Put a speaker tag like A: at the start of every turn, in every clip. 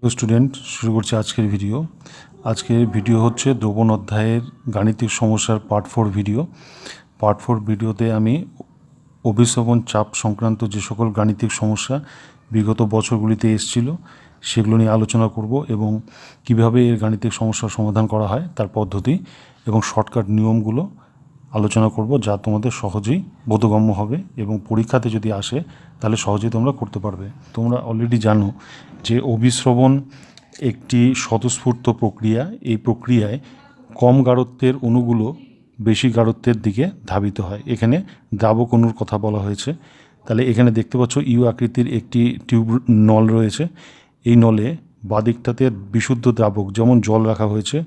A: Student, শুরু করছি আজকের ভিডিও। আজকের ভিডিও হচ্ছে দ্রবণ অধ্যায়ের গাণিতিক সমস্যার পার্ট 4 ভিডিও। পার্ট 4 ভিডিওতে আমি অভিস্রবণ চাপ সংক্রান্ত যে সকল গাণিতিক সমস্যা বিগত বছরগুলিতে এসেছিল সেগুলো নিয়ে আলোচনা করব এবং কিভাবে এর গাণিতিক সমস্যার সমাধান করা হয় তার পদ্ধতি এবং শর্টকাট নিয়মগুলো আলোচনা করব, যা তোমাদের সহজেই বোধগম্য হবে এবং পরীক্ষাতে যদি আসে তাহলে সহজেই তোমরা করতে পারবে। তোমরা অলরেডি জানো যে অভিস্রবণ একটি স্বতঃস্ফূর্ত প্রক্রিয়া। এই প্রক্রিয়ায় কম গাঢ়ত্বের অণুগুলো বেশি গাঢ়ত্বের দিকে ধাবিত হয়। এখানে দ্রাবক অণুর কথা বলা হয়েছে। তাহলে এখানে দেখতে পাচ্ছ ইউ আকৃতির একটি টিউব নল রয়েছে। এই নলে বাদিকটাতে বিশুদ্ধ দ্রাবক যেমন জল রাখা হয়েছে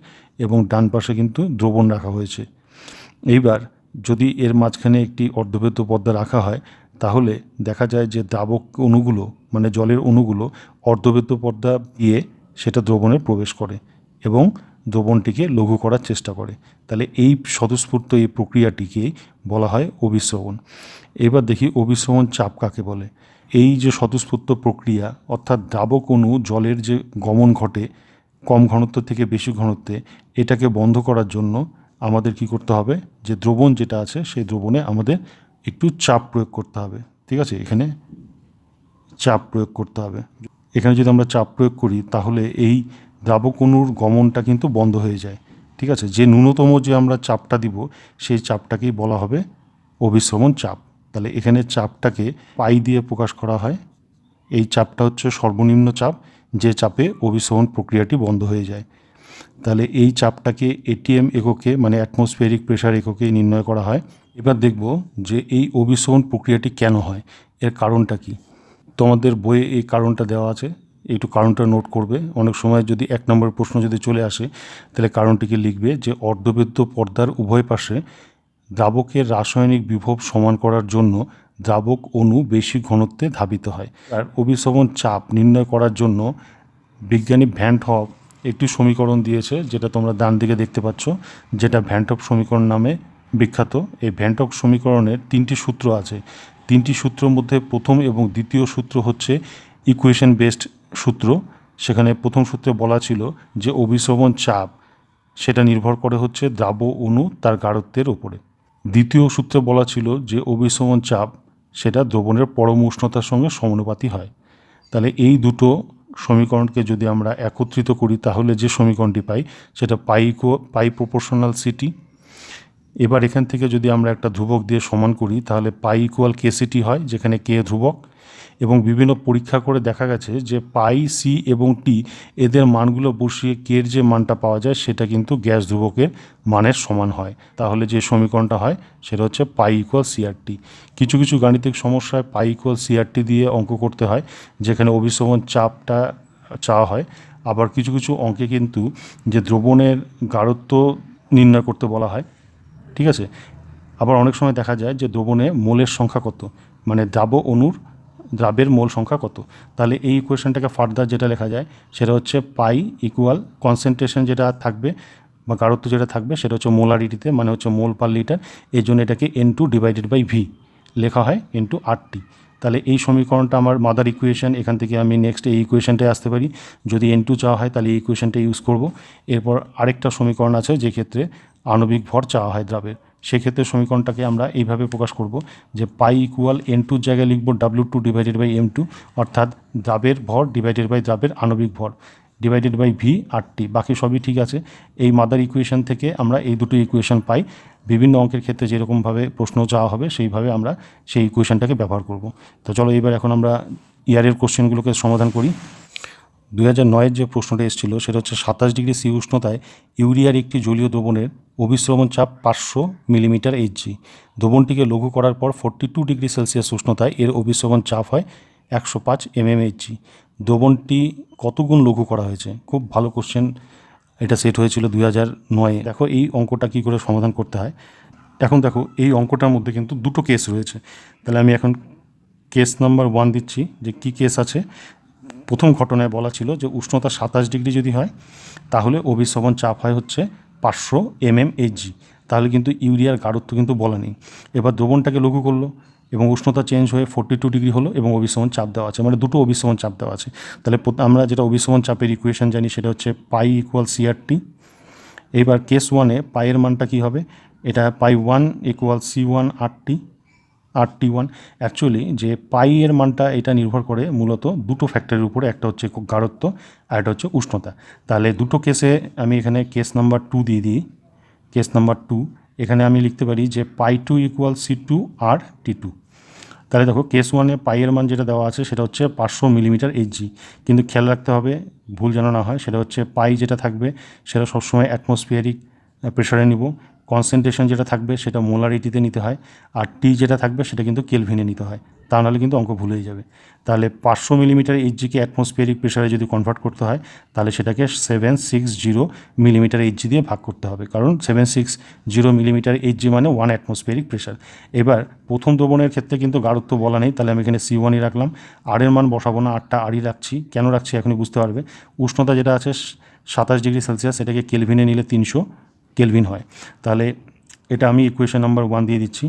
A: এবং ডান পাশে কিন্তু দ্রবণ রাখা হয়েছে। এইবার যদি এর মাঝখানে একটি অর্ধবৃত্ত পর্দা রাখা হয় তাহলে দেখা যায় যে দ্রাবক অণুগুলো মানে জলের অণুগুলো অর্ধবৃত্ত পর্দা দিয়ে সেটা দ্রবণে প্রবেশ করে এবং দ্রবণটিকে লঘু করার চেষ্টা করে। তাহলে এই স্বতঃস্ফূর্ত এই প্রক্রিয়াটিকেই বলা হয় অভিস্রবণ। এবার দেখি অভিস্রবণ চাপ কাকে বলে। এই যে স্বতঃস্ফূর্ত প্রক্রিয়া অর্থাৎ দ্রাবক অণু জলের যে গমন ঘটে কম ঘনত্ব থেকে বেশি ঘনত্বে, এটাকে বন্ধ করার জন্য আমাদের কি করতে হবে, যে দ্রবণ যেটা আছে সেই দ্রবণে আমাদের একটু চাপ প্রয়োগ করতে হবে। ঠিক আছে, এখানে চাপ প্রয়োগ করতে হবে। এখানে যদি আমরা চাপ প্রয়োগ করি তাহলে এই দ্রাবক অণুর গমনটা কিন্তু বন্ধ হয়ে যায়। ঠিক আছে, যে ন্যূনতম যে আমরা চাপটা দিব সেই চাপটাকেই বলা হবে অভিস্রবণ চাপ। তাহলে এখানে চাপটাকে পাই দিয়ে প্রকাশ করা হয়। এই চাপটা হচ্ছে সর্বনিম্ন চাপ, যে চাপে অভিস্রবণ প্রক্রিয়াটি বন্ধ হয়ে যায়। তাহলে এই চাপটাকে এটিএম এককে মানে অ্যাটমসফিয়ারিক প্রেশার এককে নির্ণয় করা হয়। এবার দেখব যে এই অভিস্রবণ প্রক্রিয়াটি কেন হয়, এর কারণটা কি। তোমাদের বইয়ে এই কারণটা দেওয়া আছে, একটু কারণটা নোট করবে। অনেক সময় যদি 1 নম্বর প্রশ্ন যদি চলে আসে তাহলে কারণটিকে লিখবে যে অর্ধবৃত্ত পর্দার উভয় পাশে দ্রাবকের রাসায়নিক বিভব সমান করার জন্য দ্রাবক অণু বেশি ঘনত্বে ধাবিত হয়। আর অভিস্রবণ চাপ নির্ণয় করার জন্য বিজ্ঞানী ভ্যান টপ একটি সমীকরণ দিয়েছে, যেটা তোমরা ডান দিকে দেখতে পাচ্ছ, যেটা ভ্যান টপ সমীকরণ নামে বিখ্যাত। এই ভ্যান টপ সমীকরণের 3টি সূত্র আছে। 3টি সূত্রের মধ্যে প্রথম এবং দ্বিতীয় সূত্র হচ্ছে ইকুয়েশন বেসড সূত্র। সেখানে প্রথম সূত্রে বলা ছিল যে অভিস্রবণ চাপ সেটা নির্ভর করে হচ্ছে দ্রাব অণু তার গাঢ়ত্বের উপরে। দ্বিতীয় সূত্রে বলা ছিল যে অভিস্রবণ চাপ সেটা দ্রবণের পরম উষ্ণতার সঙ্গে সমানুপাতি হয়। তাহলে এই দুটো সমীকরণকে যদি আমরা একত্রিত করি তাহলে যে সমীকরণটি পাই সেটা পাই প্রপোর্শনাল সিটি। এবার এখান থেকে যদি আমরা একটা ধ্রুবক দিয়ে সমান করি তাহলে পাই ইকুয়াল কে সিটি হয়, যেখানে কে ধ্রুবক। এবং বিভিন্ন পরীক্ষা করে দেখা গেছে যে পাই, সি এবং টি এদের মানগুলো বসিয়ে কের যে মানটা পাওয়া যায় সেটা কিন্তু গ্যাস ধ্রুবকের মানের সমান হয়। তাহলে যে সমীকরণটা হয় সেটা হচ্ছে পাই ইকুয়াল সিআরটি। কিছু কিছু গাণিতিক সমস্যায় পাই ইকুয়াল সিআরটি দিয়ে অঙ্ক করতে হয়, যেখানে অভিস্রবণ চাপটা চাওয়া হয়। আবার কিছু কিছু অঙ্কে কিন্তু যে দ্রবণের গাঢ়ত্ব নির্ণয় করতে বলা হয়। ঠিক আছে, আবার অনেক সময় দেখা যায় যে দ্রবণে মোলের সংখ্যা কত, মানে দ্রাবের মোল সংখ্যা কত। তাহলে এই ইকুয়েশনটাকে ফার্দার যেটা লেখা যায় সেটা হচ্ছে পাই ইকুয়াল কনসেন্ট্রেশন যেটা থাকবে বা গাঢ়ত্ব যেটা থাকবে সেটা হচ্ছে মোলারিটিতে, মানে হচ্ছে মোল পার লিটার। এই জন্য এটাকে N2 ডিভাইডেড বাই ভি লেখা হয় ইন্টু RT। তাহলে এই সমীকরণটা আমার মাদার ইকুয়েশন। এখান থেকে আমি নেক্সট এই ইকুয়েশনটায় আসতে পারি। যদি N2 চাওয়া হয় তাহলে এই ইকুয়েশনটা ইউজ করব। এরপর আরেকটা সমীকরণ আছে যে ক্ষেত্রে আণবিক ভর চাওয়া হয় দ্রাবের। সেক্ষেত্রে সমীকরণটাকে আমরা এইভাবে প্রকাশ করব যে পাই ইকুয়াল N2 জায়গায় লিখব W2 ডিভাইডেড বাই M2, অর্থাৎ দ্রাবের ভর ডিভাইডেড বাই দ্রাবের আণবিক ভর ডিভাইডেড বাই ভি RT। বাকি সবই ঠিক আছে। এই মাদার ইকুয়েশন থেকে আমরা এই দুটো ইকুয়েশন পাই। বিভিন্ন অঙ্কের ক্ষেত্রে যেরকমভাবে প্রশ্ন চাওয়া হবে সেইভাবে আমরা সেই ইকুয়েশনটাকে ব্যবহার করব। তো চলো এবার এখন আমরা ইয়ারের কোশ্চেনগুলোকে সমাধান করি। 2009-এর যে প্রশ্নটা এসেছিল সেটা হচ্ছে 27 ডিগ্রি সি উষ্ণতায় ইউরিয়ার একটি জলীয় দ্রবণের অভিস্রবণ চাপ 500 মিলিমিটার এইচজি। দ্রবণটিকে লঘু করার পর 42 ডিগ্রি সেলসিয়াস উষ্ণতায় এর অভিস্রবণ চাপ হয় 105 mmHg। দ্রবণটি কত গুণ লঘু করা হয়েছে? খুব ভালো কোশ্চেন। এটা সেট হয়েছিল 2009-এ। দেখো এই অঙ্কটা কী করে সমাধান করতে হয়। এখন দেখো এই অঙ্কটার মধ্যে কিন্তু দুটো কেস রয়েছে। তাহলে আমি এখন কেস নাম্বার 1 দিচ্ছি যে কী কেস আছে। প্রথম ঘটনায় বলা ছিল যে উষ্ণতা 27 ডিগ্রি যদি হয় তাহলে অভিস্রবণ চাপ হয় হচ্ছে 500 mmHg। তাহলে কিন্তু ইউরিয়ার গাঢ়ত্ব কিন্তু বলা নেই। এবার দ্রবণটাকে লঘু করলো, এবং উষ্ণতা চেঞ্জ হয়ে 42 ডিগ্রি হলো এবং অভিসরণ চাপ দেওয়া আছে, মানে দুটো অভিসরণ চাপ দেওয়া আছে। তাহলে আমরা যেটা অভিসরণ চাপের ইকুয়েশন জানি সেটা হচ্ছে পাই ইকুয়াল সিআরটি। এইবার কেস ওয়ানে পাইয়ের মানটা কী হবে, এটা পাই 1 ইকুয়াল C1 RT1। অ্যাকচুয়ালি যে পাইয়ের মানটা এটা নির্ভর করে মূলত দুটো ফ্যাক্টরের উপরে, একটা হচ্ছে গাঢ়ত্ব আর একটা হচ্ছে উষ্ণতা। তাহলে দুটো কেসে আমি এখানে কেস নাম্বার 2 দিয়ে দিই। কেস নাম্বার 2 এখানে আমি লিখতে পারি যে পাই 2 ইকুয়াল C2 RT2। তাহলে দেখো কেস ওয়ানে পাইয়ের মান যেটা দেওয়া আছে সেটা হচ্ছে 500 মিলিমিটার এইচজি, কিন্তু খেয়াল রাখতে হবে ভুল যেন না হয়, সেটা হচ্ছে পাই যেটা থাকবে সেটা সবসময় অ্যাটমসফিয়ারিক প্রেশারে নিব, কনসেন্ট্রেশন যেটা থাকবে সেটা মোলারিটিতে নিতে হয়, আর টি যেটা থাকবে সেটা কিন্তু কেলভিনে নিতে হয়, তা নাহলে কিন্তু অঙ্ক ভুল হয়ে যাবে। তাহলে 500 মিলিমিটার এইচজিকে অ্যাটমসফিয়ারিক প্রেশারে যদি কনভার্ট করতে হয় তাহলে সেটাকে 760 মিলিমিটার এইচজি দিয়ে ভাগ করতে হবে, কারণ 760 মিলিমিটার এইচজি মানে 1 অ্যাটমসফিয়ারিক প্রেশার। এবার প্রথম দ্রবণের ক্ষেত্রে কিন্তু গাঢ়ত্ব বলা নেই, তাহলে আমি এখানে C1ই রাখলাম, আরের মান বসাবো না, আরটা আরই রাখছি। কেন রাখছি এখনই বুঝতে পারবে। উষ্ণতা যেটা আছে 27 ডিগ্রি সেলসিয়াস, এটাকে কেলভিনে নিলে 300 কেলভিন হয়। তাহলে এটা আমি ইকুয়েশন নাম্বার 1 দিয়ে দিচ্ছি।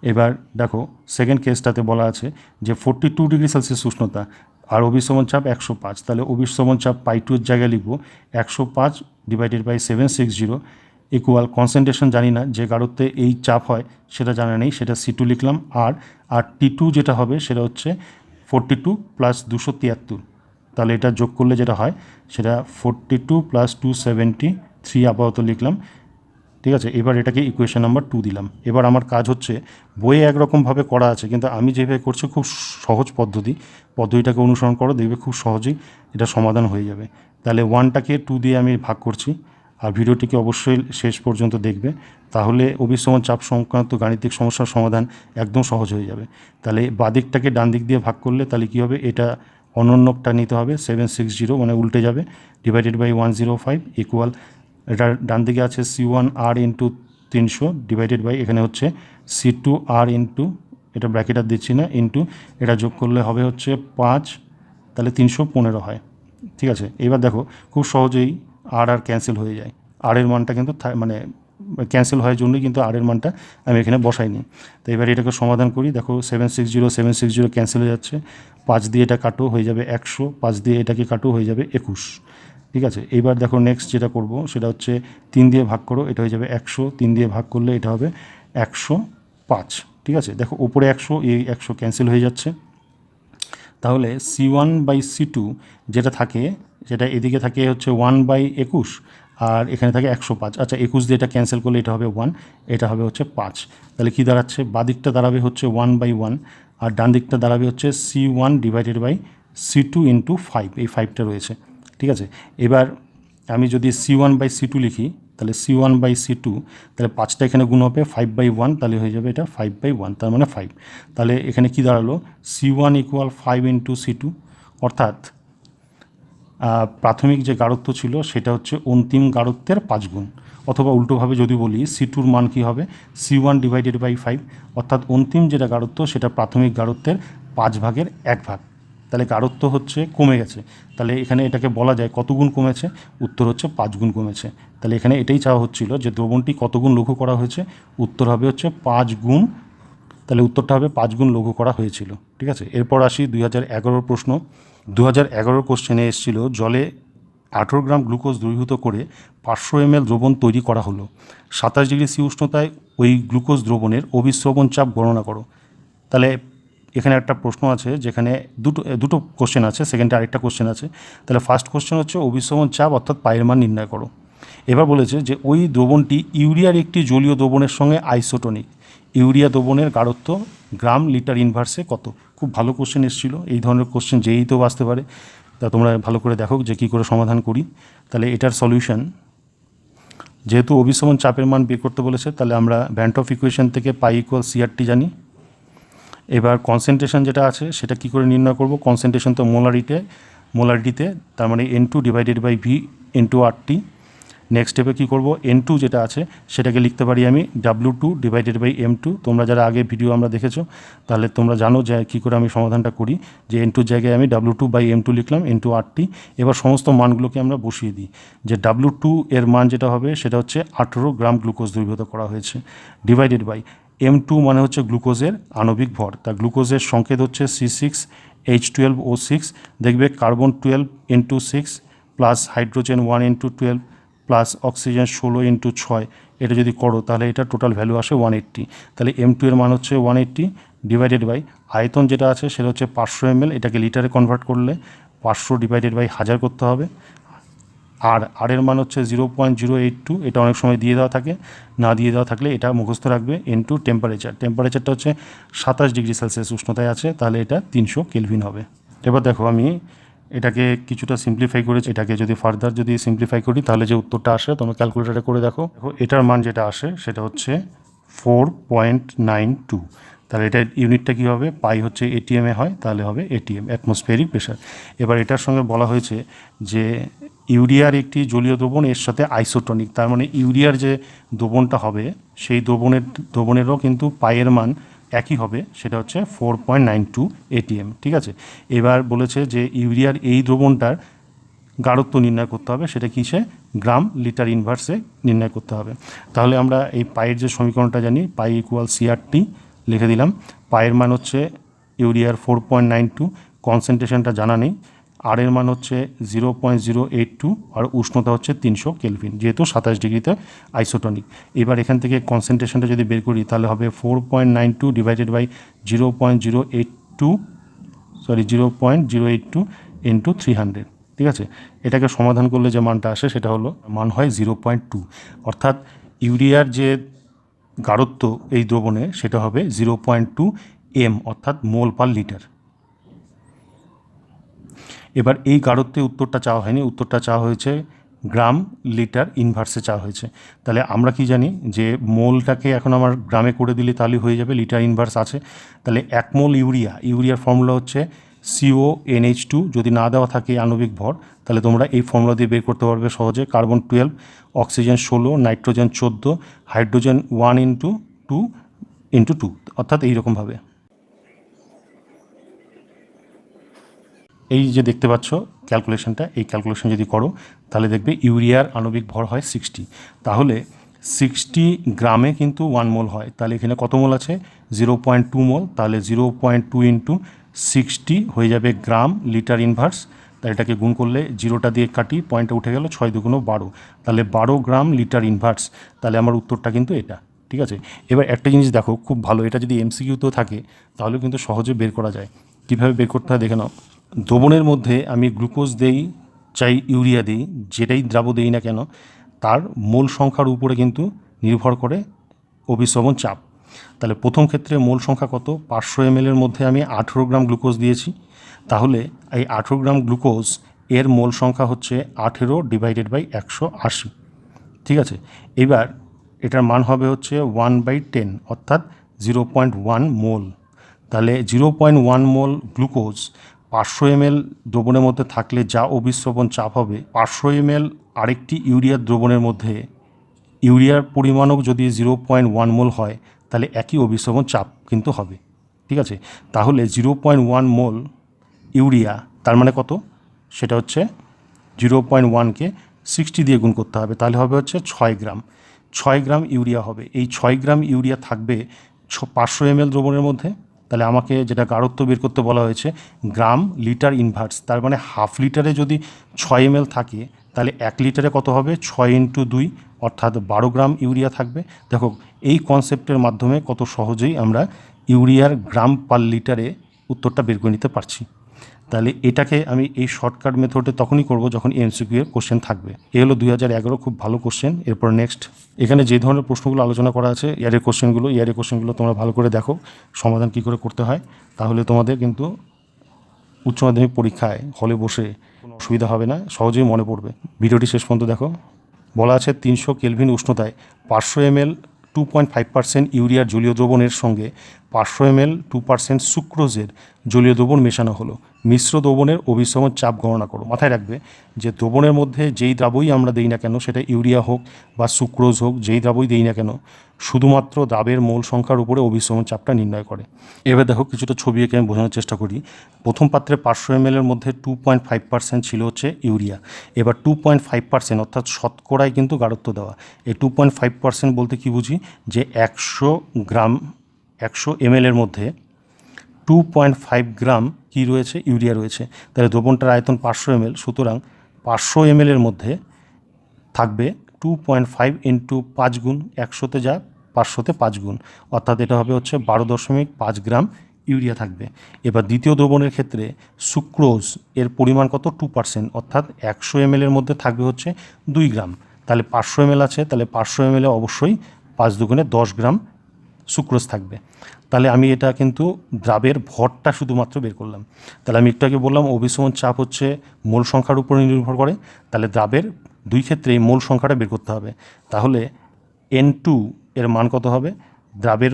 A: এবার দেখো সেকেন্ড কেসটাতে বলা আছে যে 42 ডিগ্রি সেলসিয়াস উষ্ণতা আর অভিসরণ চাপ 105। তাহলে অভিসরণ চাপ পাই 2 এর জায়গায় লিখব 105 ডিভাইডেড বাই 760 ইকুয়াল কনসেন্ট্রেশন জানি না, যে গাঢ়ত্বে এই চাপ হয় সেটা জানা নেই, সেটা C2 লিখলাম। আর T2 যেটা হবে সেটা হচ্ছে 42 প্লাস 273। তাহলে এটা যোগ করলে যেটা হয় সেটা 42 প্লাস 273 আপাতত লিখলাম, ঠিক আছে। এবার এটাকে ইকুয়েশন নাম্বার 2 দিলাম। এবার আমার কাজ হচ্ছে, বইয়ে একরকমভাবে করা আছে কিন্তু আমি যেভাবে করছি খুব সহজ পদ্ধতিটাকে অনুসরণ করো, দেখবে খুব সহজেই এটা সমাধান হয়ে যাবে। তাহলে 1টাকে 2 দিয়ে আমি ভাগ করছি, আর ভিডিওটিকে অবশ্যই শেষ পর্যন্ত দেখবে, তাহলে অভিসরণ চাপ সংক্রান্ত গাণিতিক সমস্যার সমাধান একদম সহজ হয়ে যাবে। তাহলে বাদিকটাকে ডান দিক দিয়ে ভাগ করলে তাহলে কী হবে, এটা অনন্যকটা নিতে হবে 760 মানে উল্টে যাবে, ডিভাইডেড বাই 105 ইকুয়াল এটা ডান দিকে আছে C1 R into 300 divided by এখানে হচ্ছে C2 R ইন্টু, এটা ব্র্যাকেট আর দিচ্ছি না, ইন্টু এটা যোগ করলে হবে হচ্ছে 5, তাহলে 315 হয়, ঠিক আছে। এবার দেখো খুব সহজেই আর ক্যান্সেল হয়ে যায়, আরের মানটা কিন্তু মানে ক্যান্সেল হওয়ার জন্যই কিন্তু আরের মানটা আমি এখানে বসাইনি। তো এবার এটাকে সমাধান করি, দেখো 760 ক্যান্সেল হয়ে যাচ্ছে, 5 দিয়ে এটা কাটো হয়ে যাবে 100, 5 দিয়ে এটাকে কাটো হয়ে যাবে 21, ঠিক আছে। এইবার দেখো নেক্সট যেটা করব সেটা হচ্ছে 3 দিয়ে ভাগ করো, এটা হয়ে যাবে 100, 3 দিয়ে ভাগ করলে এটা হবে 105, ঠিক আছে। দেখো উপরে 100, এই 100 ক্যান্সেল হয়ে যাচ্ছে, তাহলে C1/C2 যেটা থাকে সেটা এদিকে থাকে হচ্ছে 1/21 আর এখানে থাকে 105। আচ্ছা 21 দিয়ে এটা ক্যান্সেল করলে এটা হবে 1, এটা হবে হচ্ছে 5। তাহলে কী দাঁড়াচ্ছে, বাদিকটা দাঁড়াবে হচ্ছে 1/1 আর ডান দিকটা দাঁড়াবে হচ্ছে C1 divided by C2 into 5, এই 5টা রয়েছে, ঠিক আছে। এবার আমি যদি C1/C2 লিখি তাহলে C1/C2, তাহলে 5টা এখানে গুণ হবে 5/1, তাহলে হয়ে যাবে এটা 5/1, তার মানে 5। তাহলে এখানে কি দাঁড়ালো, C1 ইকুয়াল 5 ইন্টু C2, অর্থাৎ প্রাথমিক যে গাঢ়ত্ব ছিল সেটা হচ্ছে অন্তিম গাঢ়ত্বের 5 গুণ, অথবা উল্টোভাবে যদি বলি C2র মান কী হবে C1 ডিভাইডেড বাই 5, অর্থাৎ অন্তিম যেটা গাঢ়ত্ব সেটা প্রাথমিক গাঢ়ত্বের 5/1 তাহলে গাঢ়ত্ব হচ্ছে কমে গেছে। তাহলে এখানে এটাকে বলা যায় কত গুণ কমেছে, উত্তর হচ্ছে 5 গুণ কমেছে। তাহলে এখানে এটাই চাওয়া হচ্ছিল যে দ্রবণটি কত গুণ লঘু করা হয়েছে, উত্তর হবে হচ্ছে 5 গুণ, তাহলে উত্তরটা হবে 5 গুণ লঘু করা হয়েছিল, ঠিক আছে। এরপর আসি 2011 প্রশ্ন। 2011 কোশ্চেনে এসেছিল জলে 18 গ্রাম গ্লুকোজ দ্রবীভূত করে 500 ml দ্রবণ তৈরি করা হলো, 27 ডিগ্রি সি উষ্ণতায় ওই গ্লুকোজ দ্রবণের অভিস্রবণ চাপ গণনা করো। তাহলে এখানে একটা প্রশ্ন আছে যেখানে দুটো কোশ্চেন আছে, সেকেন্ডে আরেকটা কোশ্চেন আছে। তাহলে ফার্স্ট কোশ্চেন হচ্ছে অভিস্রবণ চাপ অর্থাৎ পায়ের মান নির্ণয় করো। এবার বলেছে যে ওই দ্রবণটি ইউরিয়ার একটি জলীয় দ্রবণের সঙ্গে আইসোটোনিক, ইউরিয়া দ্রবণের গাঢ়ত্ব গ্রাম লিটার ইনভার্সে কত। খুব ভালো কোশ্চেন এসেছিল, এই ধরনের কোশ্চেন যেই তো আসতে পারে, তা তোমরা ভালো করে দেখো যে কী করে সমাধান করি। তাহলে এটার সলিউশন, যেহেতু অভিস্রবণ চাপের মান বের করতে বলেছে তাহলে আমরা ভ্যান অফ ইকুয়েশন থেকে পাই ইকুয়াল সিআরটি জানি। এবার কনসেন্ট্রেশন যেটা আছে সেটা কী করে নির্ণয় করব, কনসেন্ট্রেশন তো মোলারিটিতে, তার মানে N2 divided by V into RT। Next স্টেপে কী করব, N2 যেটা আছে সেটাকে লিখতে পারি আমি W2 ডিভাইডেড বাই M2। তোমরা যারা আগে ভিডিও আমরা দেখেছো তাহলে তোমরা জানো যে কী করে আমি সমাধানটা করি, যে N2 জায়গায় আমি W2/M2 লিখলাম ইন্টু RT। এবার সমস্ত মানগুলোকে আমরা বসিয়ে দিই, যে W2 এর মান যেটা হবে সেটা হচ্ছে 18 গ্রাম গ্লুকোজ দ্রবীভূত করা হয়েছে, ডিভাইডেড বাই M2 মানে হচ্ছে গ্লুকোজের আণবিক ভর, তা গ্লুকোজের সংকেত হচ্ছে C6H12O6। দেখবে carbon 12 × 6 plus hydrogen 1 × 12 plus oxygen 16 × 6, এটা যদি করো তাহলে এটা টোটাল ভ্যালু আসে 180। তাহলে M2 এর মান হচ্ছে 180 ডিভাইডেড বাই আয়তন যেটা আছে সেটা হচ্ছে 500 ml, এটাকে লিটারে কনভার্ট করলে 500 ডিভাইডেড বাই 1000 করতে হবে। আর এর মান হচ্ছে 0.082, এটা অনেক সময় দিয়ে দেওয়া থাকে, না দিয়ে দেওয়া থাকলে এটা মুখস্থ রাখবে। ইনটু টেম্পারেচারটা হচ্ছে 27 ডিগ্রি সেলসিয়াস উষ্ণতায় আছে, তাহলে এটা 300 কেলভিন হবে। এবার দেখো আমি এটাকে কিছুটা সিম্পলিফাই করেছি, এটাকে যদি ফার্দার যদি সিম্পলিফাই করি তাহলে যে উত্তরটা আসে তোমরা ক্যালকুলেটারে করে দেখো। এটার মান যেটা আসে সেটা হচ্ছে 4.92। তাহলে এটার ইউনিটটা কী হবে, পাই হচ্ছে এটিএমে হয়, তাহলে হবে এটিএম, অ্যাটমসফিয়ারিক প্রেশার। এবার এটার সঙ্গে বলা হয়েছে যে ইউরিয়ার একটি জলীয় দ্রবণ, এর সাথে আইসোটনিক, তার মানে ইউরিয়ার যে দ্রবণটা হবে সেই দ্রবণেরও কিন্তু পাইয়ের মান একই হবে, সেটা হচ্ছে 4.92 এটিএম। ঠিক আছে, এবার বলেছে যে ইউরিয়ার এই দ্রবণটার গাঢ়ত্ব নির্ণয় করতে হবে, সেটা কিসে, গ্রাম লিটার ইনভার্সে নির্ণয় করতে হবে। তাহলে আমরা এই পাইয়ের যে সমীকরণটা জানি, পাই ইকুয়াল CRT লিখে দিলাম। পাইয়ের মান হচ্ছে ইউরিয়ার 4.92, কনসেন্ট্রেশনটা জানা নেই, আর এর মান হচ্ছে 0.082, আর উষ্ণতা হচ্ছে 300 কেলভিন, যেহেতু 27 ডিগ্রিতে আইসোটনিক। এবার এখান থেকে কনসেন্ট্রেশনটা যদি বের করি তাহলে হবে 4.92 ডিভাইডেড বাই 0.082 ইন্টু 300। ঠিক আছে, এটাকে সমাধান করলে যে মানটা আসে সেটা হলো মান হয় 0.2, অর্থাৎ ইউরিয়ার যে গাঢ়ত্ব এই দ্রবণে সেটা হবে 0.2 m, অর্থাৎ মোল পার লিটার। এবার এই গাঢ়ত্বে উত্তরটা চাওয়া হয়নি, উত্তরটা চাওয়া হয়েছে গ্রাম লিটার ইনভার্সে চাওয়া হয়েছে। তাহলে আমরা কি জানি যে মোলটাকে এখন আমার গ্রামে করে দিলে তাহলে হয়ে যাবে, লিটার ইনভার্স আছে। তাহলে 1 মোল ইউরিয়ার ফর্মুলা হচ্ছে CONH2, যদি না দেওয়া থাকে আণবিক ভর তাহলে তোমরা এই ফর্মুলা দিয়ে বের করতে পারবে সহজে। কার্বন 12, অক্সিজেন 16, নাইট্রোজেন 14, হাইড্রোজেন 1 × 2 অর্থাৎ এইরকমভাবে। এই যে দেখতে পাচ্ছ ক্যালকুলেশনটা, এই ক্যালকুলেশন যদি করো তাহলে দেখবে ইউরিয়ার আণবিক ভর হয় 60, তাহলে 60 গ্রামে কিন্তু 1 মোল হয়, তাহলে এখানে কত মোল আছে, 0.2 মোল, তাহলে 0.2 × 60 হয়ে যাবে গ্রাম লিটার ইনভার্স। তাহলে এটাকে গুণ করলে 0টা দিয়ে কাটি, পয়েন্টটা উঠে গেল, 6 × 2 = 12, তাহলে 12 গ্রাম লিটার ইনভার্স। তাহলে আমার উত্তরটা কিন্তু এটা। ঠিক আছে, এবার একটা জিনিস দেখো খুব ভালো, এটা যদি MCQতেও থাকে তাহলে কিন্তু সহজে বের করা যায়। কীভাবে বের করতে হয় দেখে নাও। দ্রবণের মধ্যে আমি গ্লুকোজ দেই চাই ইউরিয়া দিই, যেটাই দ্রাব্য দেই না কেন, তার মোল সংখ্যার উপরে কিন্তু নির্ভর করে অভিস্রবণ চাপ। তাহলে প্রথম ক্ষেত্রে মোল সংখ্যা কত, 500 ml এর মধ্যে আমি 18 গ্রাম গ্লুকোজ দিয়েছি, তাহলে এই 18 গ্রাম গ্লুকোজ এর মোল সংখ্যা হচ্ছে 18 ডিভাইডেড বাই 180। ঠিক আছে, এবার এটার মান হবে হচ্ছে 1/10, অর্থাৎ 0.1 মোল। তাহলে 0.1 মোল গ্লুকোজ 500 ml দ্রবণের মধ্যে থাকলে যা অভিস্রবণ চাপ হবে, 500 ml আরেকটি ইউরিয়ার দ্রবণের মধ্যে ইউরিয়ার পরিমাণও যদি 0.1 মোল হয় তাহলে একই অভিস্রবণ চাপ কিন্তু হবে। ঠিক আছে, তাহলে 0.1 মোল ইউরিয়া তার মানে কত, সেটা হচ্ছে 0.1কে 60 দিয়ে গুণ করতে হবে, তাহলে হবে হচ্ছে 6 গ্রাম। 6 গ্রাম ইউরিয়া হবে, এই 6 গ্রাম ইউরিয়া থাকবে 500 ml দ্রবণের মধ্যে। তাহলে আমাকে যেটা গাঢ়ত্ব বের করতে বলা হয়েছে গ্রাম লিটার ইনভার্স, তার মানে হাফ লিটারে যদি 6 ml থাকে তাহলে 1 লিটারে কত হবে, 6 × 2, অর্থাৎ 12 গ্রাম ইউরিয়া থাকবে। দেখো এই কনসেপ্টের মাধ্যমে কত সহজেই আমরা ইউরিয়ার গ্রাম পার লিটারে উত্তরটা বের করে নিতে পারছি। তাহলে এটাকে আমি এই শর্টকাট মেথডে তখনই করব যখন MCQ এর কোশ্চেন থাকবে। এ হলো 2011 খুব ভালো কোশ্চেন। এরপর নেক্সট এখানে যে ধরনের প্রশ্নগুলো আলোচনা করা আছে ইয়ারের কোশ্চেনগুলো তোমরা ভালো করে দেখো সমাধান কী করে করতে হয়, তাহলে তোমাদের কিন্তু উচ্চ মাধ্যমিক পরীক্ষায় হলে বসে কোনো অসুবিধা হবে না, সহজেই মনে পড়বে। ভিডিওটি শেষ পর্যন্ত দেখো। বলা আছে 300 কেলভিন উষ্ণতায় 500 ml 2.5% ইউরিয়ার জলীয় দ্রবণের সঙ্গে 500 ml 2% সুক্রোজের জলীয় দ্রবণ মেশানো হলো। মিশ্র দ্রবণের অভিসরণ চাপ গণনা করো। মাথায় রাখবে যে দ্রবণের মধ্যে যেই দ্রাবই আমরা দিই না কেন, সেটা ইউরিয়া হোক বা সুক্রোজ হোক, যেই দ্রাবই দিই না কেন, শুধুমাত্র দ্রাবের মোল সংখ্যার উপরে অভিসরণ চাপটা নির্ণয় করে। এবার দেখো কিছুটা ছবি এঁকে আমি বোঝানোর চেষ্টা করি। প্রথম পাত্রে 500 ml এর মধ্যে 2.5% ছিল হচ্ছে ইউরিয়া। এবার 2.5% অর্থাৎ শতকরায় কিন্তু গাঢ়ত্ব দেওয়া। এই 2.5% বলতে কি বুঝি, যে 100 গ্রাম 100 ml এর মধ্যে 2.5 গ্রাম কী রয়েছে, ইউরিয়া রয়েছে। তাহলে দ্রবণটার আয়তন 500 ml, সুতরাং 500 ml এর মধ্যে থাকবে 2.5 ইন্টু 5 গুণ, 100তে যা 500তে 5 গুণ, অর্থাৎ এটা হবে হচ্ছে 12.5 গ্রাম ইউরিয়া থাকবে। এবার দ্বিতীয় দ্রবণের ক্ষেত্রে সুক্রোজ এর পরিমাণ কত, 2%, অর্থাৎ 100 ml এর মধ্যে থাকবে হচ্ছে 2 গ্রাম। তাহলে 500 ml আছে, তাহলে 500 ml এ অবশ্যই 5 দুগুণে 10 গ্রাম সুক্রোজ থাকবে। তাহলে আমি এটা কিন্তু দ্রাবের ভরটা শুধুমাত্র বের করলাম। তাহলে আমি একটু আগে বললাম অভিসরণ চাপ হচ্ছে মোল সংখ্যার উপরে নির্ভর করে। তাহলে দ্রাবের দুই ক্ষেত্রেই মোল সংখ্যাটা বের করতে হবে। তাহলে N2 এর মান কত হবে, দ্রাবের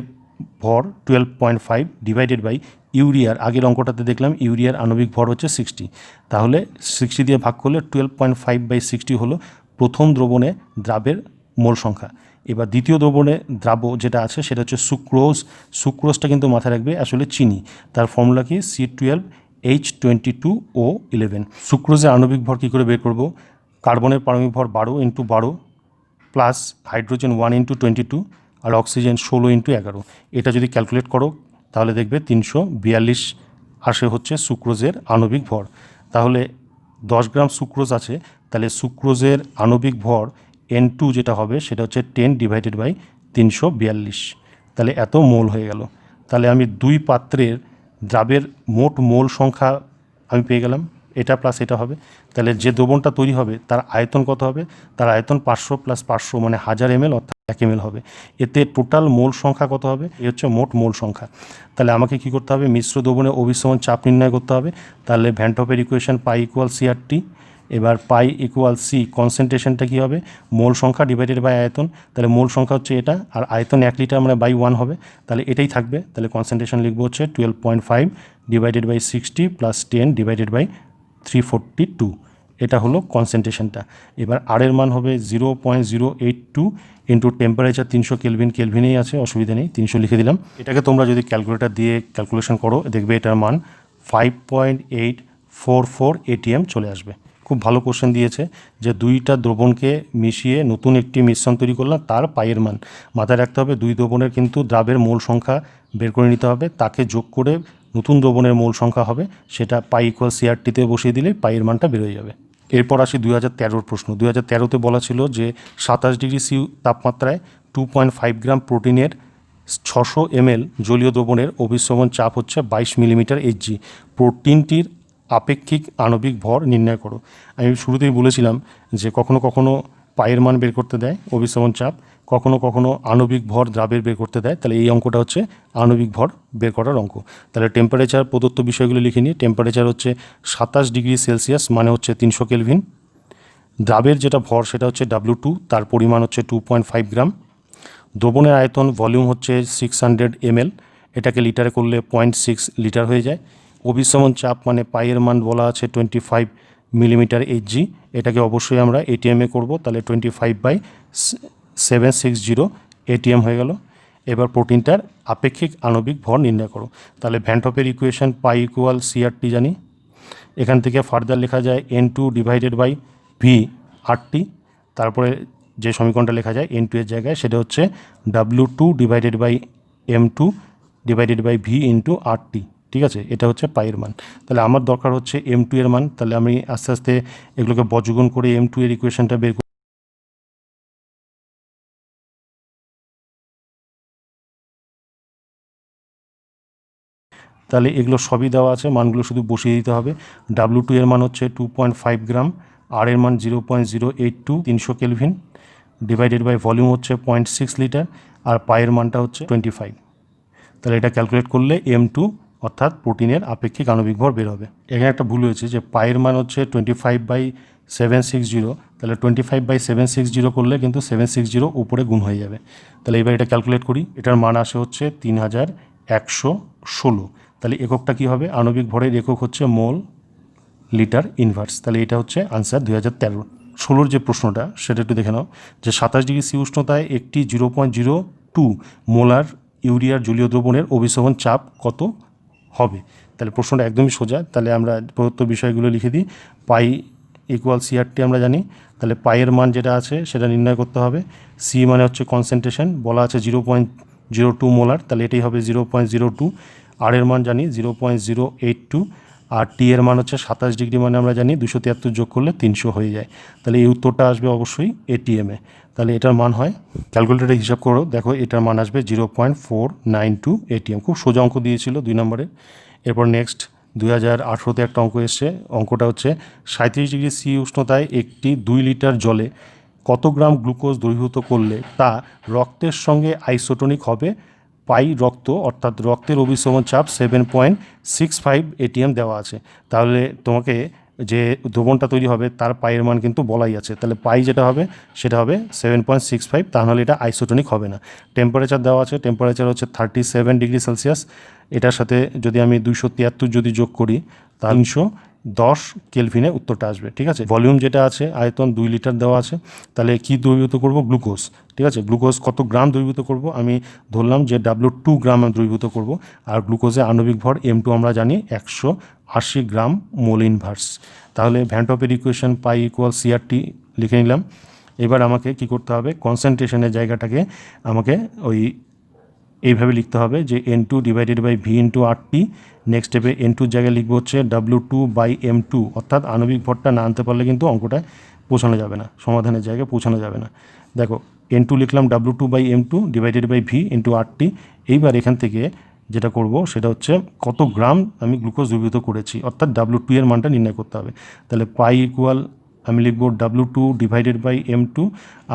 A: ভর 12.5 ডিভাইডেড বাই ইউরিয়ার, আগের অঙ্কটাতে দেখলাম ইউরিয়ার আণবিক ভর হচ্ছে 60, তাহলে 60 দিয়ে ভাগ করলে 12.5/60 হলো প্রথম দ্রবণে দ্রাবের মোল সংখ্যা। এবার দ্বিতীয় দ্রবণে দ্রাব্য যেটা আছে সেটা হচ্ছে সুক্রোজ। সুক্রোজটা কিন্তু মাথায় রাখবে আসলে চিনি, তার ফর্মুলা কি C12H22O11। সুক্রোজের আণবিক ভর কী করে বের করব, কার্বনের পারমাণবিক ভর 12 × 12 প্লাস হাইড্রোজেন 1 × 22 আর অক্সিজেন 16 × 11। এটা যদি ক্যালকুলেট করো তাহলে দেখবে 342 আসে হচ্ছে সুক্রোজের আণবিক ভর। তাহলে 10 গ্রাম সুক্রোজ আছে, তাহলে সুক্রোজের আণবিক ভর N2 যেটা হবে সেটা হচ্ছে 10 ডিভাইডেড বাই 342, তাহলে এত মোল হয়ে গেল। তাহলে আমি দুই পাত্রের দ্রাবের মোট মোল সংখ্যা আমি পেয়ে গেলাম, এটা প্লাস এটা হবে। তাহলে যে দ্রবণটা তৈরি হবে তার আয়তন কত হবে, তার আয়তন 500 + 500 মানে 1000 ml, অর্থাৎ 1 ml হবে। এতে টোটাল মোল সংখ্যা কত হবে, এই হচ্ছে মোট মোল সংখ্যা। তাহলে আমাকে কি করতে হবে, মিশ্র দ্রবণে অভিসরণ চাপ নির্ণয় করতে হবে। তাহলে ভ্যান টপের ইকুয়েশন পাই = CRT। এবার পাই = C, কনসেন্ট্রেশনটা কী হবে, মোল সংখ্যা ডিভাইডেড বাই আয়তন। তাহলে মোল সংখ্যা হচ্ছে এটা, আর আয়তন 1 লিটার মানে বাই 1 হবে, তাহলে এটাই থাকবে। তাহলে কনসেন্ট্রেশন লিখবো হচ্ছে 12.5 ডিভাইডেড বাই 60 + 10 ডিভাইডেড বাই 342, এটা হলো কনসেন্ট্রেশনটা। এবার আর এর মান হবে 0.082 ইন্টু টেম্পারেচার 300 কেলভিন, কেলভিনেই আছে, অসুবিধা নেই, 300 লিখে দিলাম। এটাকে তোমরা যদি ক্যালকুলেটর দিয়ে ক্যালকুলেশন করো দেখবে এটার মান 5.844 ATM চলে আসবে। খুব ভালো কোশ্চেন দিয়েছে যে দুইটা দ্রবণকে মিশিয়ে নতুন একটি মিশ্রণ তৈরি করলাম, তার পাইয়ের মান মাথায় রাখতে হবে। দুই দ্রবণের কিন্তু দ্রাবের মোল সংখ্যা বের করে নিতে হবে, তাকে যোগ করে নতুন দ্রবণের মোল সংখ্যা হবে, সেটা পাই = CRT-তে বসিয়ে দিলে পাইয়ের মানটা বেরোয় যাবে। এরপর আসি 2013 প্রশ্ন। 2013-তে বলা ছিল যে 27 ডিগ্রি সি তাপমাত্রায় 2.5 গ্রাম প্রোটিনের 600 ml জলীয় দ্রবণের অভিসরণ চাপ হচ্ছে 22 মিলিমিটার Hg। প্রোটিনটির আপেক্ষিক আণবিক ভর নির্ণয় করো। আমি শুরুতেই বলেছিলাম যে কখনো কখনো পায়ের মান বের করতে দেয় অভিসরণ চাপ, কখনো কখনো আণবিক ভর দ্রাবের বের করতে দেয়। তাহলে এই অঙ্কটা হচ্ছে আণবিক ভর বের করার অঙ্ক। তাহলে টেম্পারেচার প্রদত্ত বিষয়গুলো লিখে নিই। টেম্পারেচার হচ্ছে 27 ডিগ্রি সেলসিয়াস মানে হচ্ছে 300 কেলভিন। দ্রাবের যেটা ভর সেটা হচ্ছে W2, তার পরিমাণ হচ্ছে 2.5 গ্রাম। দ্রবণের আয়তন ভলিউম হচ্ছে 600 ml, এটাকে লিটারে করলে 0.6 লিটার হয়ে যায়। অভিসরণ চাপ মানে পাইয়ের মান বলা আছে 25 মিলিমিটার Hg, এটাকে অবশ্যই আমরা ATM-এ করবো, তাহলে 25/760 ATM হয়ে গেল। এবার প্রোটিনটার আপেক্ষিক আণবিক ভর নির্ণয় করো। তাহলে ভ্যান টপের ইকুয়েশন পাই = CRT জানি, এখান থেকে ফার্দার লেখা যায় N2 ডিভাইডেড বাই VRT, তারপরে যে সমীকরণটা লেখা যায় N2 এর জায়গায় সেটা হচ্ছে W2 divided by M2 divided by V into RT, ঠিক আছে, এটা হচ্ছে পাইয়ের মান। তাহলে আমার দরকার হচ্ছে M2 এর মান, তাহলে আমি আস্তে আস্তে এগুলোকে বর্গমূল করে M2 এর ইকুয়েশনটা বের করি। তাহলে এগুলো সবই দেওয়া আছে, মানগুলো শুধু বসিয়ে দিতে হবে। W2 এর মান হচ্ছে 2.5 গ্রাম, আর এর মান 0.082 300 কেলভিন ডিভাইডেড বাই ভলিউম হচ্ছে 0.6 লিটার, আর পাইয়ের মানটা হচ্ছে 25। তাহলে এটা ক্যালকুলেট করলে M2 অর্থাৎ প্রোটিনের আপেক্ষিক আণবিক ভর বের হবে। এখানে একটা ভুল হয়েছে যে পাইয়ের মান হচ্ছে 25/760, তাহলে 25/760 করলে কিন্তু 760 উপরে গুণ হয়ে যাবে। তাহলে এবার এটা ক্যালকুলেট করি, এটার মান আসে হচ্ছে 3116। তাহলে এককটা কী হবে, আণবিক ভরের একক হচ্ছে মোল লিটার ইনভার্স। তাহলে এটা হচ্ছে আনসার 2013। 16 যে প্রশ্নটা সেটা একটু দেখে নাও, যে 27 ডিগ্রি সি উষ্ণতায় একটি 0.02 মোলার ইউরিয়ার জলীয় দ্রবণের অভিশমন চাপ কত হবে। তাহলে প্রশ্নটা একদমই সোজা। তাহলে আমরা প্রদত্ত বিষয়গুলো লিখে দিই। পাই ইকুয়াল সিআরটি আমরা জানি, তাহলে পাইয়ের মান যেটা আছে সেটা নির্ণয় করতে হবে। সি মানে হচ্ছে কনসেন্ট্রেশন, বলা আছে 0.02 মোলার, তাহলে এটাই হবে 0.02। আর এর মান জানি 0.082, আর টি এর মান হচ্ছে 27 ডিগ্রি, মানে আমরা জানি 273 যোগ করলে 300 হয়ে যায়। তাহলে এই উত্তরটা আসবে অবশ্যই এটিএমে। তাহলে এটার মান হয়, ক্যালকুলেটারে হিসাব করো, দেখো এটার মান আসবে 0.492 এটিএম। খুব সোজা অঙ্ক দিয়েছিল 2 নম্বরে। এরপর নেক্সট 2018তে একটা অঙ্ক এসছে, অঙ্কটা হচ্ছে 37 ডিগ্রি সি উষ্ণতায় একটি 2 লিটার জলে কত গ্রাম গ্লুকোজ দ্রবীভূত করলে তা রক্তের সঙ্গে আইসোটোনিক হবে। পাই রক্ত, অর্থাৎ রক্তের অভিশমন চাপ 7.65 এটিএম দেওয়া আছে। তাহলে তোমাকে যে দ্রবণটা তৈরি হবে তার পাইয়ের মান কিন্তু বলাই আছে। তাহলে পাই যেটা হবে সেটা হবে 7.65, তাহলে এটা আইসোটোনিক হবে না। টেম্পারেচার দেওয়া আছে, টেম্পারেচার হচ্ছে 37 ডিগ্রি সেলসিয়াস। এটার সাথে যদি আমি 273 যদি যোগ করি, 310 কেলভিনে উত্তরটা আসবে। ঠিক আছে, ভলিউম যেটা আছে আয়তন 2 লিটার দেওয়া আছে। তাহলে কি দ্রবীভূত করব, গ্লুকোজ। ঠিক আছে, গ্লুকোজ কত গ্রাম দ্রবীভূত করব, আমি ধরলাম যে W2 গ্রাম দ্রবীভূত করব। আর গ্লুকোজের আণবিক ভর M2 আমরা জানি 180 গ্রাম মোল ইনভার্স। তাহলে ভ্যান টপের ইকুয়েশন পাই ইকুয়াল সিআরটি লিখে নিলাম। এবার আমাকে কি করতে হবে, কনসেন্ট্রেশনের জায়গাটাকে আমাকে ওই এইভাবে লিখতে হবে যে N2 divided by V into RT। Next স্টেপে N2 জায়গায় লিখবো হচ্ছে W2 বাই M2, অর্থাৎ আণবিক ভরটা না আনতে পারলে কিন্তু অঙ্কটা পৌঁছানো যাবে না, সমাধানের জায়গায় পৌঁছানো যাবে না। দেখো N2 লিখলাম W2 by M2 divided by V into RT। এইবার এখান থেকে যেটা করব সেটা হচ্ছে কত গ্রাম আমি গ্লুকোজ দ্রবীভূত করেছি, অর্থাৎ W2 এর মানটা নির্ণয় করতে হবে। তাহলে পাই ইকুয়াল আমি লিখবো W2 divided by M2,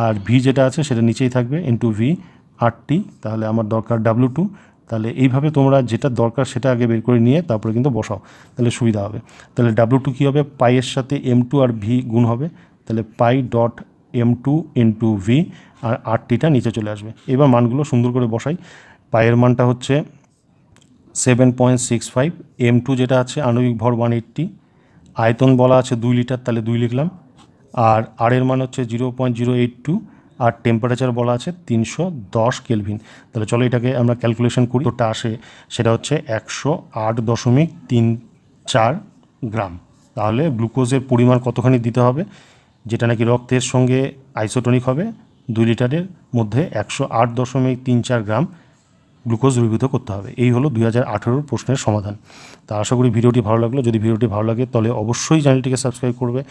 A: R V যেটা আছে সেটা নিচেই থাকবে ইন্টু V RT। তাহলে আমার দরকার W2। তাহলে এইভাবে তোমরা যেটা দরকার সেটা আগে বের করে নিয়ে তারপরে কিন্তু বসাও, তাহলে সুবিধা হবে। তাহলে W2 কী হবে, পাইয়ের সাথে M2 আর V গুণ হবে, তাহলে পাই ডট M2 ইন্টু V, আর RTটা নিচে চলে আসবে। এবার মানগুলো সুন্দর করে বসাই। পাইয়ের মানটা হচ্ছে 7.65, M2 যেটা আছে আণবিক ভর 180, আয়তন বলা আছে 2 লিটার, তাহলে 2 লিখলাম, আর আর এর মান হচ্ছে 0.082, আর টেম্পারেচার বলা আছে 310 কেলভিন। তাহলে চলো এটাকে আমরা ক্যালকুলেশন করি। তোটা আসে সেটা হচ্ছে 108.34 গ্রাম। তাহলে গ্লুকোজের পরিমাণ কতখানি দিতে হবে, যেটা নাকি রক্তের সঙ্গে আইসোটোনিক হবে, 2 লিটারের মধ্যে 108.34 গ্রাম গ্লুকোজ দ্রবীভূত করতে হবে। এই হলো 2018 প্রশ্নের সমাধান। তা আশা করি ভিডিওটি ভালো লাগলো। যদি ভিডিওটি ভালো লাগে তাহলে অবশ্যই চ্যানেলটিকে সাবস্ক্রাইব করবে।